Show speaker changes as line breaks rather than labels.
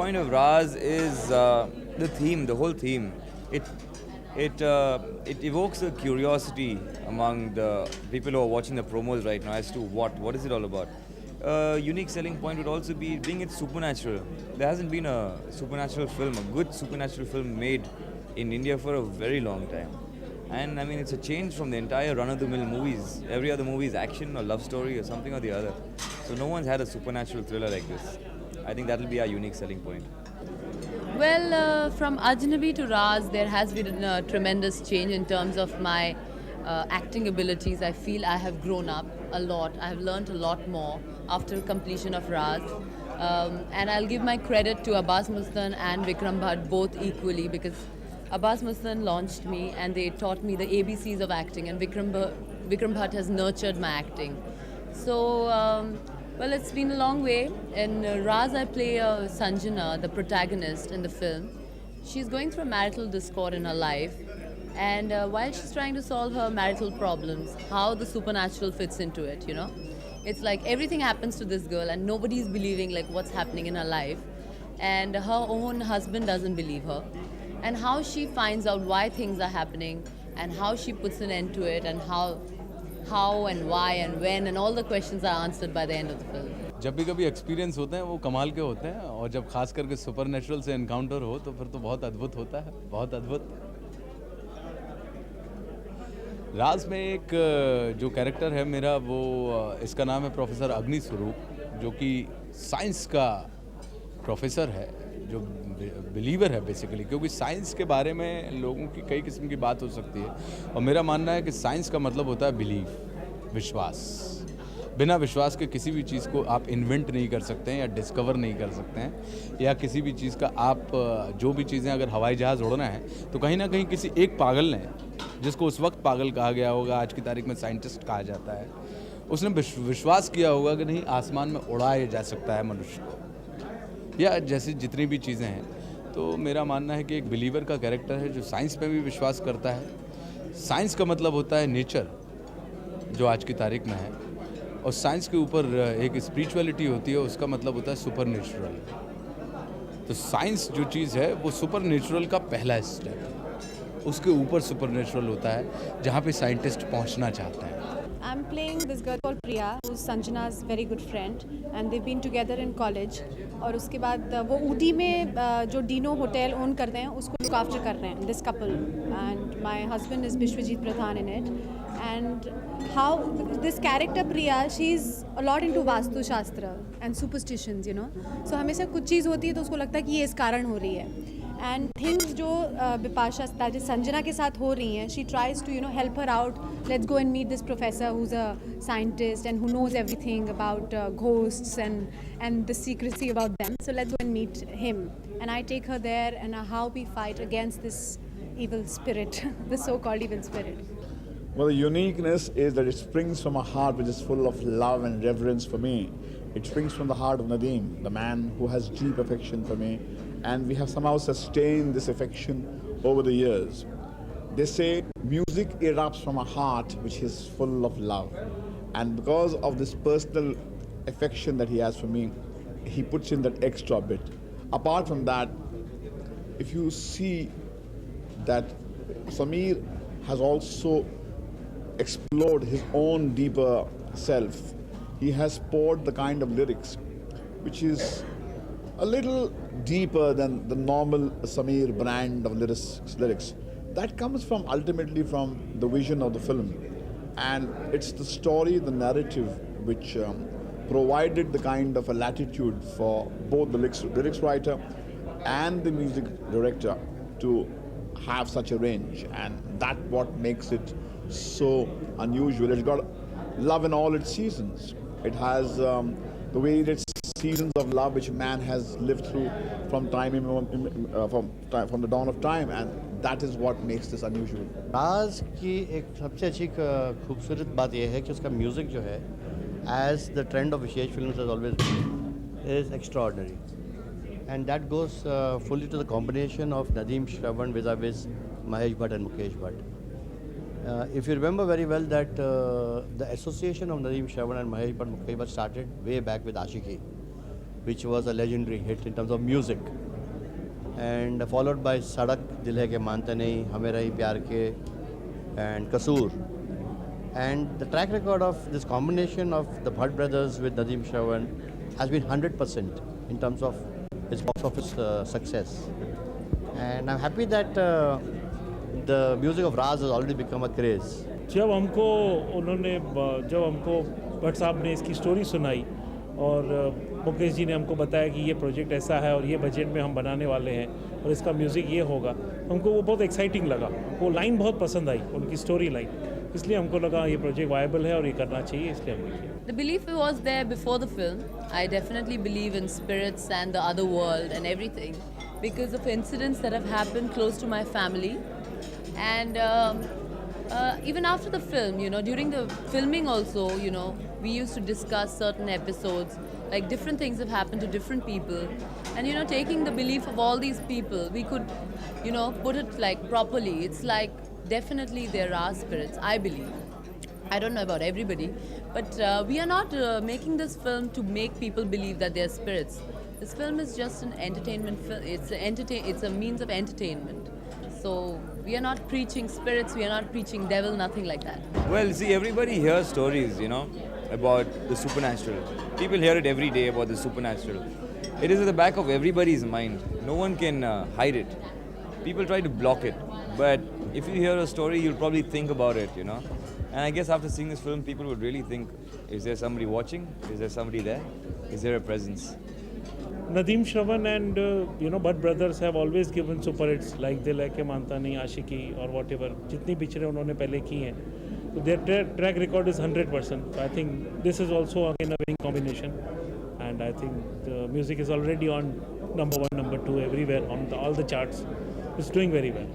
point of Raz is the theme, the whole theme. It it evokes a curiosity among the people who are watching the promos right now as to what is it all about. A unique selling point would also be being it's supernatural. There hasn't been a supernatural film, a good supernatural film made in India for a very long time. And I mean, it's a change from the entire run-of-the-mill movies. Every other movie is action or love story or something or the other. So no one's had a supernatural thriller like this. I think that'll be our unique selling point.
Well, from Ajnabi to Raz, there has been a tremendous change in terms of my acting abilities. I feel I have grown up a lot. I have learned a lot more after completion of Raz. And I'll give my credit to Abbas Mustan and Vikram Bhatt both equally, because Abbas Mustan launched me and they taught me the ABCs of acting, and Vikram Bhatt has nurtured my acting. So, well, it's been a long way. In Raz, I play Sanjana, the protagonist in the film. She's going through a marital discord in her life, and while she's trying to solve her marital problems, how the supernatural fits into it, you know? It's like everything happens to this girl, and nobody's believing like what's happening in her life, and her own husband doesn't believe her, and how she finds out why things are happening, and how she puts an end to it, and how and why and when, and all the questions are answered by the end of the film.
जब भी कभी experience होते हैं वो कमाल के होते हैं, और जब खास करके सुपर नेचुरल से एनकाउंटर हो तो फिर तो बहुत अद्भुत होता है, बहुत अद्भुत। राज में एक जो कैरेक्टर है मेरा, वो इसका नाम है प्रोफेसर अग्नि स्वरूप, जो कि साइंस का प्रोफेसर है, जो बिलीवर है बेसिकली, क्योंकि साइंस के बारे में लोगों की कई किस्म की बात हो सकती है, और मेरा मानना है कि साइंस का मतलब होता है बिलीव, विश्वास। बिना विश्वास के किसी भी चीज़ को आप इन्वेंट नहीं कर सकते हैं या डिस्कवर नहीं कर सकते हैं, या किसी भी चीज़ का आप जो भी चीज़ें, अगर हवाई जहाज़ उड़ना है तो कहीं ना कहीं किसी एक पागल ने, जिसको उस वक्त पागल कहा गया होगा, आज की तारीख में साइंटिस्ट कहा जाता है, उसने विश्वास किया होगा कि नहीं, आसमान में उड़ाया जा सकता है मनुष्य को, या जैसी जितनी भी चीज़ें हैं। तो मेरा मानना है कि एक बिलीवर का कैरेक्टर है जो साइंस पे भी विश्वास करता है। साइंस का मतलब होता है नेचर, जो आज की तारीख में है, और साइंस के ऊपर एक स्पिरिचुअलिटी होती है, उसका मतलब होता है सुपर नेचुरल। तो साइंस जो चीज़ है वो सुपर नेचुरल का पहला स्टेप है, उसके ऊपर सुपर नेचुरल होता है जहाँ पे साइंटिस्ट पहुँचना चाहते हैं।
I'm playing this girl called Priya, who's Sanjana's very good friend, and they've been together in college. और उसके बाद वो ऊटी में जो डीनो होटल ओन करते हैं उसको लुक आफ्टर कर रहे हैं, this couple, and my husband is Vishwajeet Pradhan in it. And how this character Priya, she is a lot into vastu shastra and superstitions, you know. So हमेशा कुछ चीज़ होती है तो उसको लगता है कि ये इस कारण हो रही है, एंड थिंग्स जो बिपाशा संजना के साथ हो रही हैं, she tries to help her out. Let's go and meet this professor who is a scientist and who knows everything about ghosts and the secrecy about them. So let's go and meet him. And I take her there, and how we fight against this evil spirit, the so-called evil spirit.
Well, the uniqueness is that it springs from a heart which is full of love and reverence for me. It springs from the heart of Nadeem, the man who has deep affection for me, and we have somehow sustained this affection over the years. They say music erupts from a heart which is full of love, and because of this personal affection that he has for me, he puts in that extra bit. Apart from that, if you see that Sameer has also explored his own deeper self, he has poured the kind of lyrics which is a little deeper than the normal Sameer brand of lyrics. That comes from ultimately from the vision of the film, and it's the story, the narrative which provided the kind of a latitude for both the lyrics writer and the music director to have such a range, and that what makes it so unusual. It's got love in all its seasons. It has the way it's seasons of love which man has lived through from from the dawn of time, and that is what makes this unusual.
राज की एक सबसे अच्छी खूबसूरत बात यह है कि उसका म्यूज़िक जो है, as the trend of Vishesh Films has always been, is extraordinary, and that goes fully to the combination of Nadeem Shravan vis-a-vis Mahesh Bhatt and Mukesh Bhatt. If you remember very well that the association of Nadeem Shravan and Mahesh Bhatt Mukesh Bhatt started way back with Ashiki, which was a legendary hit in terms of music. And followed by Sadak, Dil Hai Ke Mante Nahi, Hame Rahi Pyar Ke, and Kasoor. And the track record of this combination of the Bhatt brothers with Nadeem Shravan has been 100% in terms of its box office success. And I'm happy that the music of Raz has already become a craze.
जब हमको भट्ट साहब ने इसकी story सुनाई और मुकेश जी ने हमको बताया कि ये प्रोजेक्ट ऐसा है और ये बजट में हम बनाने वाले हैं और इसका म्यूज़िक ये होगा, हमको वो बहुत एक्साइटिंग लगा। वो लाइन बहुत पसंद आई, उनकी स्टोरी लाइन, इसलिए हमको लगा ये प्रोजेक्ट वायबल है और ये करना चाहिए, इसलिए हमने किया।
The belief was there before the film. I definitely believe in spirits and the other world and everything because of incidents that have happened close to my family. And even after the film, during the filming also, we used to discuss certain episodes, like different things have happened to different people. And, taking the belief of all these people, we could, put it like properly. It's like definitely there are spirits, I believe. I don't know about everybody, but we are not making this film to make people believe that they are spirits. This film is just an entertainment film. It's a means of entertainment. So we are not preaching spirits, we are not preaching devil, nothing like that.
Well, see, everybody hears stories, about the supernatural. People hear it every day about the supernatural. It is at the back of everybody's mind. No one can hide it. People try to block it. But if you hear a story, you'll probably think about it, And I guess after seeing this film, people would really think, is there somebody watching? Is there somebody there? Is there a presence?
Nadeem Shravan and Bhatt brothers have always given super hits like Dil Hai Ke Mante Nahi, Aashiki or whatever. जितनी पिक्चरें उन्होंने पहले की हैं, so their track record is 100%. So I think this is also again a winning combination, and I think the music is already on number 1, number 2 everywhere on all the charts. It's doing very well.